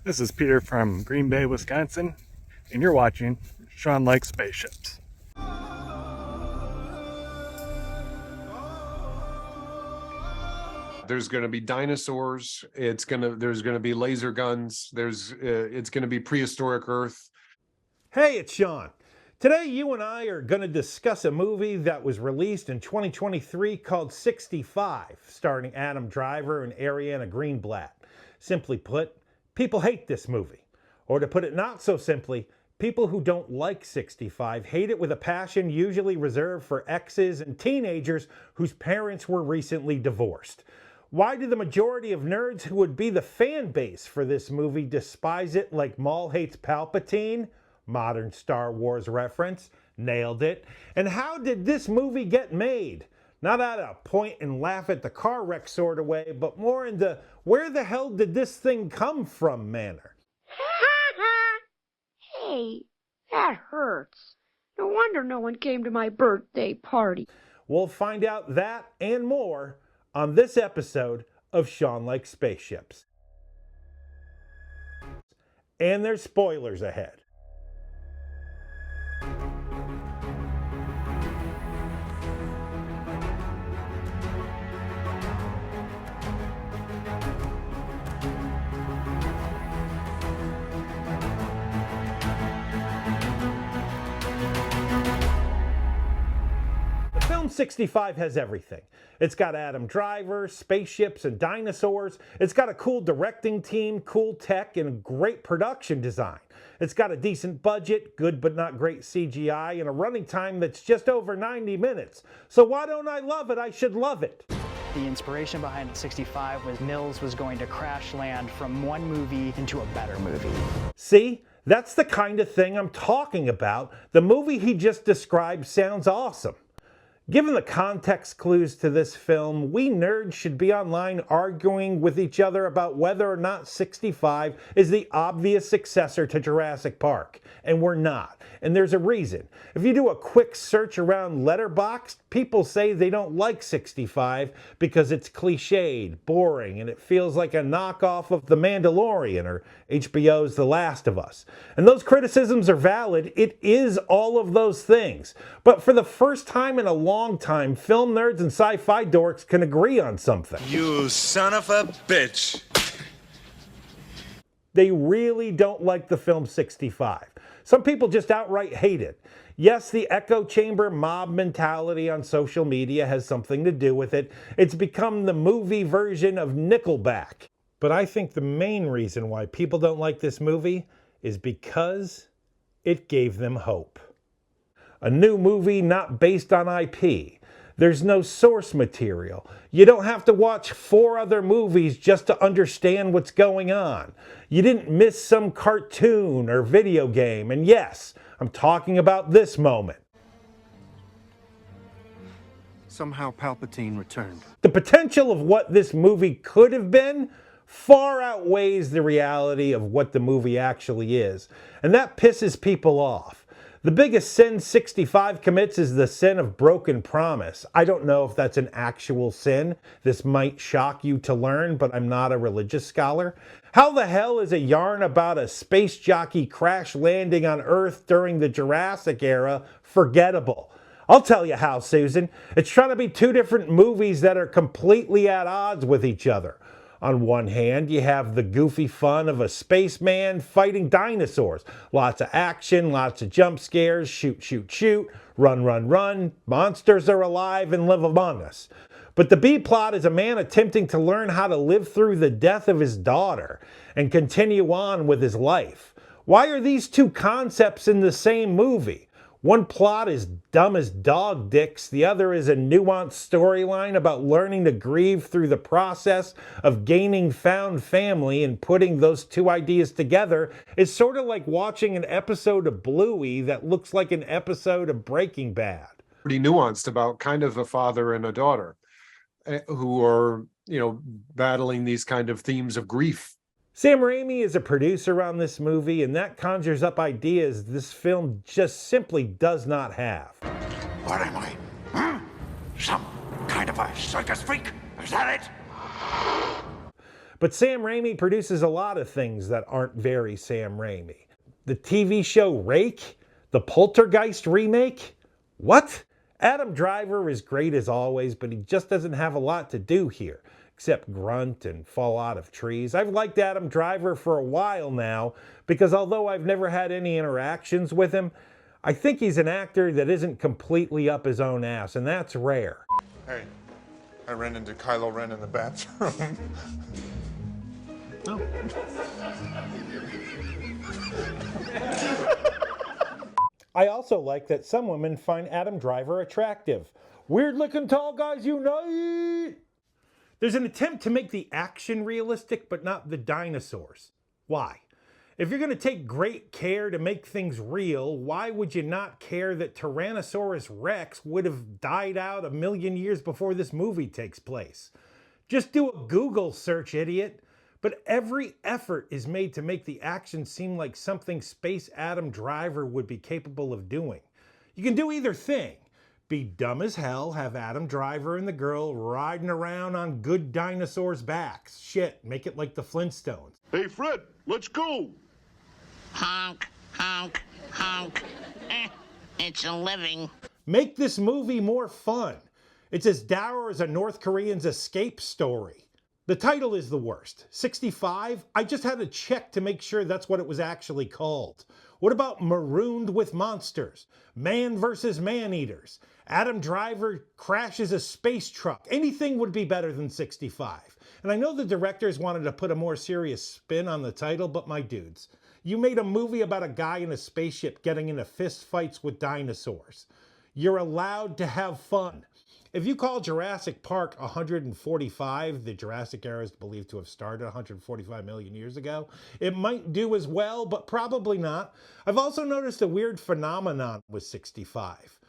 This is Peter from Green Bay, Wisconsin, and you're watching Sean Likes Spaceships. There's going to be dinosaurs. There's going to be laser guns. It's going to be prehistoric Earth. Hey, it's Sean. Today, you and I are going to discuss a movie that was released in 2023 called 65, starring Adam Driver and Ariana Greenblatt. Simply put, people hate this movie. Or to put it not so simply, people who don't like 65 hate it with a passion usually reserved for exes and teenagers whose parents were recently divorced. Why do the majority of nerds who would be the fan base for this movie despise it like Maul hates Palpatine? Modern Star Wars reference. Nailed it. And how did this movie get made? Not at a point and laugh at the car wreck sort of way, but more in the where the hell did this thing come from manner. Hey, that hurts. No wonder no one came to my birthday party. We'll find out that and more on this episode of Sean Likes Spaceships. And there's spoilers ahead. Film 65 has everything. It's got Adam Driver, spaceships, and dinosaurs. It's got a cool directing team, cool tech, and great production design. It's got a decent budget, good but not great CGI, and a running time that's just over 90 minutes. So why don't I love it? I should love it. The inspiration behind 65 was Mills was going to crash land from one movie into a better movie. See? That's the kind of thing I'm talking about. The movie he just described sounds awesome. Given the context clues to this film, we nerds should be online arguing with each other about whether or not 65 is the obvious successor to Jurassic Park. And we're not. And there's a reason. If you do a quick search around Letterboxd, people say they don't like 65 because it's cliched, boring, and it feels like a knockoff of The Mandalorian or HBO's The Last of Us. And those criticisms are valid. It is all of those things. But for the first time in a long time, film nerds and sci-fi dorks can agree on something. You son of a bitch. They really don't like the film 65. Some people just outright hate it. Yes, the echo chamber mob mentality on social media has something to do with it. It's become the movie version of Nickelback. But I think the main reason why people don't like this movie is because it gave them hope. A new movie not based on IP. There's no source material. You don't have to watch 4 other movies just to understand what's going on. You didn't miss some cartoon or video game. And yes, I'm talking about this moment. Somehow Palpatine returned. The potential of what this movie could have been far outweighs the reality of what the movie actually is. And that pisses people off. The biggest sin 65 commits is the sin of broken promise. I don't know if that's an actual sin. This might shock you to learn, but I'm not a religious scholar. How the hell is a yarn about a space jockey crash landing on Earth during the Jurassic era forgettable? I'll tell you how, Susan. It's trying to be 2 different movies that are completely at odds with each other. On one hand, you have the goofy fun of a spaceman fighting dinosaurs. Lots of action, lots of jump scares, shoot, shoot, shoot, run, run, run. Monsters are alive and live among us. But the B plot is a man attempting to learn how to live through the death of his daughter and continue on with his life. Why are these 2 concepts in the same movie? One plot is dumb as dog dicks. The other is a nuanced storyline about learning to grieve through the process of gaining found family, and putting those 2 ideas together is sort of like watching an episode of Bluey that looks like an episode of Breaking Bad. Pretty nuanced about kind of a father and a daughter who are, battling these kind of themes of grief. Sam Raimi is a producer on this movie, and that conjures up ideas this film just simply does not have. What am I? Some kind of a circus freak? Is that it? But Sam Raimi produces a lot of things that aren't very Sam Raimi. The TV show Rake? The Poltergeist remake? What? Adam Driver is great as always, but he just doesn't have a lot to do here, except grunt and fall out of trees. I've liked Adam Driver for a while now, because although I've never had any interactions with him, I think he's an actor that isn't completely up his own ass, and that's rare. Hey, I ran into Kylo Ren in the bathroom. I also like that some women find Adam Driver attractive. Weird looking tall guys unite! There's an attempt to make the action realistic, but not the dinosaurs. Why? If you're going to take great care to make things real, why would you not care that Tyrannosaurus Rex would have died out 1,000,000 years before this movie takes place? Just do a Google search, idiot. But every effort is made to make the action seem like something Space Adam Driver would be capable of doing. You can do either thing. Be dumb as hell, have Adam Driver and the girl riding around on good dinosaurs' backs. Shit, make it like the Flintstones. Hey, Fred, let's go. Honk, honk, honk. It's a living. Make this movie more fun. It's as dour as a North Korean's escape story. The title is the worst. 65? I just had to check to make sure that's what it was actually called. What about Marooned with Monsters? Man versus Man-Eaters? Adam Driver crashes a space truck? Anything would be better than 65. And I know the directors wanted to put a more serious spin on the title, but my dudes, you made a movie about a guy in a spaceship getting into fist fights with dinosaurs. You're allowed to have fun. If you call Jurassic Park 145, the Jurassic era is believed to have started 145 million years ago, it might do as well, but probably not. I've also noticed a weird phenomenon with 65.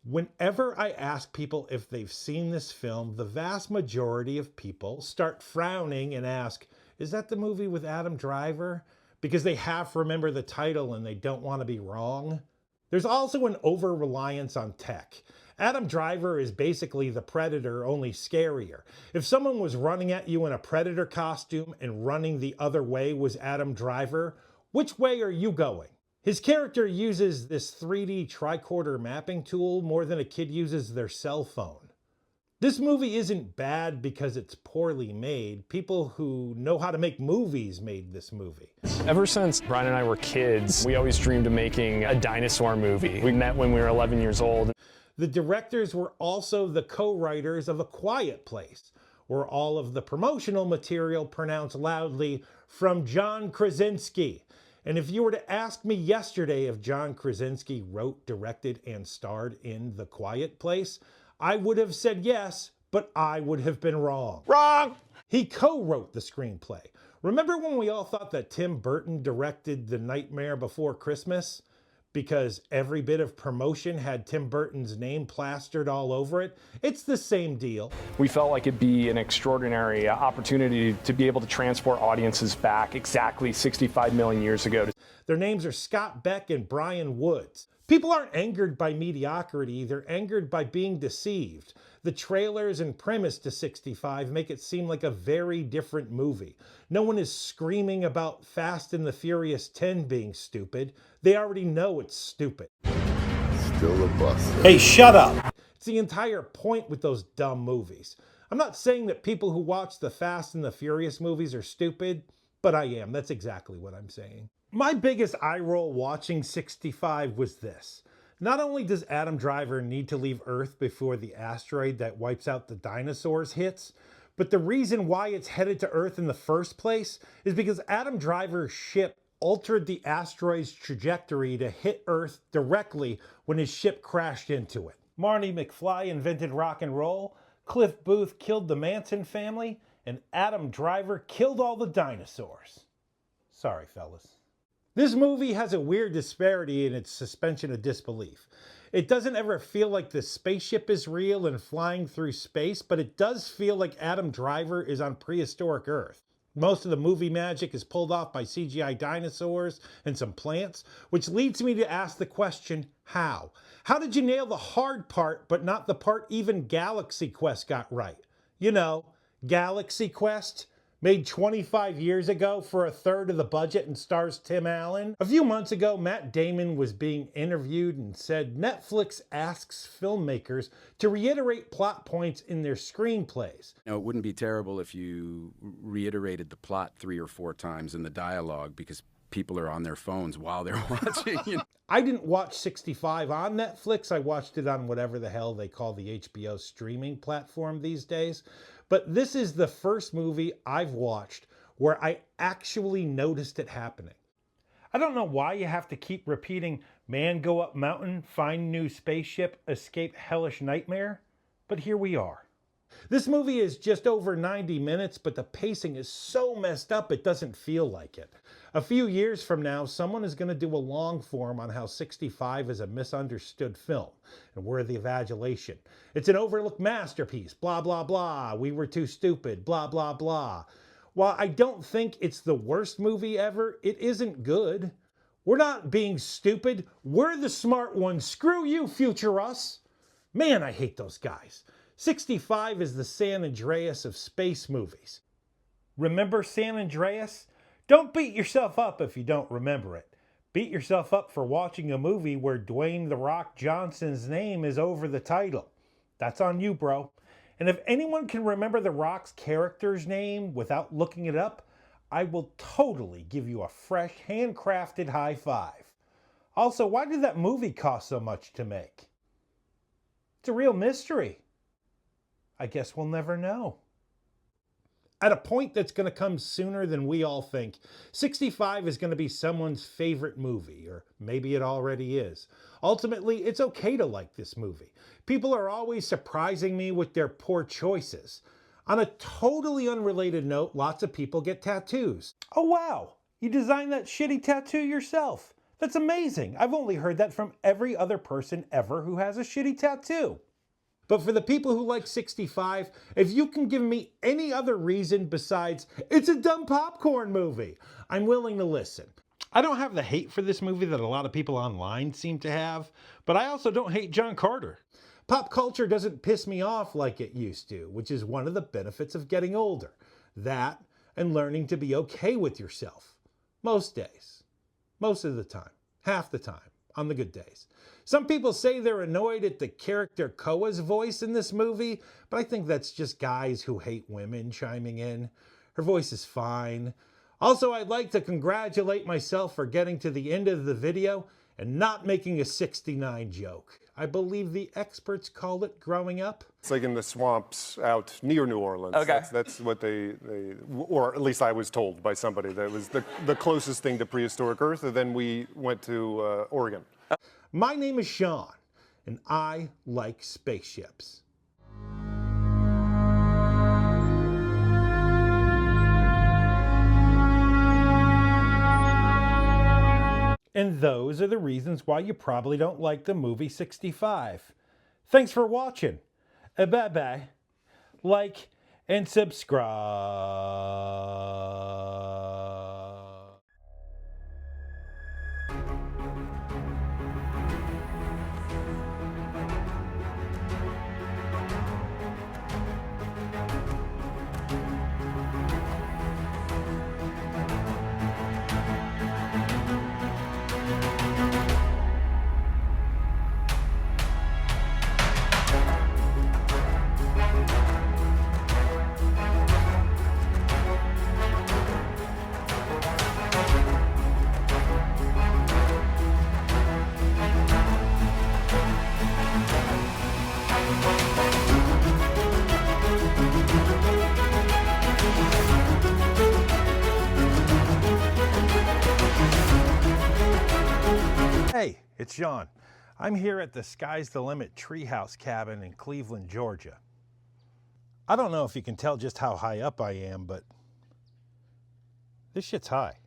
Whenever I ask people if they've seen this film, the vast majority of people start frowning and ask, is that the movie with Adam Driver? Because they half remember the title and they don't want to be wrong. There's also an over-reliance on tech. Adam Driver is basically the Predator, only scarier. If someone was running at you in a Predator costume and running the other way was Adam Driver, which way are you going? His character uses this 3D tricorder mapping tool more than a kid uses their cell phone. This movie isn't bad because it's poorly made. People who know how to make movies made this movie. Ever since Brian and I were kids, we always dreamed of making a dinosaur movie. We met when we were 11 years old. The directors were also the co-writers of A Quiet Place, where all of the promotional material pronounced loudly, "From John Krasinski." And if you were to ask me yesterday if John Krasinski wrote, directed, and starred in The Quiet Place, I would have said yes, but I would have been wrong. Wrong! He co-wrote the screenplay. Remember when we all thought that Tim Burton directed The Nightmare Before Christmas? Because every bit of promotion had Tim Burton's name plastered all over it. It's the same deal. We felt like it'd be an extraordinary opportunity to be able to transport audiences back exactly 65 million years ago. Their names are Scott Beck and Brian Woods. People aren't angered by mediocrity, they're angered by being deceived. The trailers and premise to 65 make it seem like a very different movie. No one is screaming about Fast and the Furious 10 being stupid. They already know it's stupid. Still a bust. Hey, shut up! It's the entire point with those dumb movies. I'm not saying that people who watch the Fast and the Furious movies are stupid, but I am. That's exactly what I'm saying. My biggest eye roll watching 65 was this. Not only does Adam Driver need to leave Earth before the asteroid that wipes out the dinosaurs hits, but the reason why it's headed to Earth in the first place is because Adam Driver's ship altered the asteroid's trajectory to hit Earth directly when his ship crashed into it. Marty McFly invented rock and roll, Cliff Booth killed the Manson family, and Adam Driver killed all the dinosaurs. Sorry, fellas. This movie has a weird disparity in its suspension of disbelief. It doesn't ever feel like the spaceship is real and flying through space, but it does feel like Adam Driver is on prehistoric Earth. Most of the movie magic is pulled off by CGI dinosaurs and some plants, which leads me to ask the question, how? How did you nail the hard part, but not the part even Galaxy Quest got right? You know, Galaxy Quest, Made 25 years ago for a third of the budget and stars Tim Allen. A few months ago, Matt Damon was being interviewed and said Netflix asks filmmakers to reiterate plot points in their screenplays. It wouldn't be terrible if you reiterated the plot 3 or 4 times in the dialogue because people are on their phones while they're watching. I didn't watch 65 on Netflix. I watched it on whatever the hell they call the HBO streaming platform these days. But this is the first movie I've watched where I actually noticed it happening. I don't know why you have to keep repeating, man go up mountain, find new spaceship, escape hellish nightmare, but here we are. This movie is just over 90 minutes, but the pacing is so messed up it doesn't feel like it. A few years from now, someone is going to do a long form on how 65 is a misunderstood film and worthy of adulation. It's an overlooked masterpiece, blah, blah, blah. We were too stupid, blah, blah, blah. While I don't think it's the worst movie ever, it isn't good. We're not being stupid. We're the smart ones. Screw you, future us. Man, I hate those guys. 65 is the San Andreas of space movies. Remember San Andreas? Don't beat yourself up if you don't remember it. Beat yourself up for watching a movie where Dwayne "The Rock" Johnson's name is over the title. That's on you, bro. And if anyone can remember The Rock's character's name without looking it up, I will totally give you a fresh, handcrafted high five. Also, why did that movie cost so much to make? It's a real mystery. I guess we'll never know. At a point that's going to come sooner than we all think, 65 is going to be someone's favorite movie, or maybe it already is. Ultimately, it's okay to like this movie. People are always surprising me with their poor choices. On a totally unrelated note, lots of people get tattoos. Oh wow, you designed that shitty tattoo yourself. That's amazing. I've only heard that from every other person ever who has a shitty tattoo. But for the people who like 65, if you can give me any other reason besides, it's a dumb popcorn movie, I'm willing to listen. I don't have the hate for this movie that a lot of people online seem to have, but I also don't hate John Carter. Pop culture doesn't piss me off like it used to, which is one of the benefits of getting older. That and learning to be okay with yourself. Most days. Most of the time. Half the time. On the good days. Some people say they're annoyed at the character Koa's voice in this movie, but I think that's just guys who hate women chiming in. Her voice is fine. Also, I'd like to congratulate myself for getting to the end of the video and not making a 69 joke. I believe the experts call it growing up. It's like in the swamps out near New Orleans. Okay. That's what they, or at least I was told by somebody that it was the closest thing to prehistoric Earth, and then we went to Oregon. My name is Sean, and I like spaceships. And those are the reasons why you probably don't like the movie 65. Thanks for watching. Bye-bye. Like and subscribe. Hey, it's Sean. I'm here at the Sky's the Limit Treehouse Cabin in Cleveland, Georgia. I don't know if you can tell just how high up I am, but this shit's high.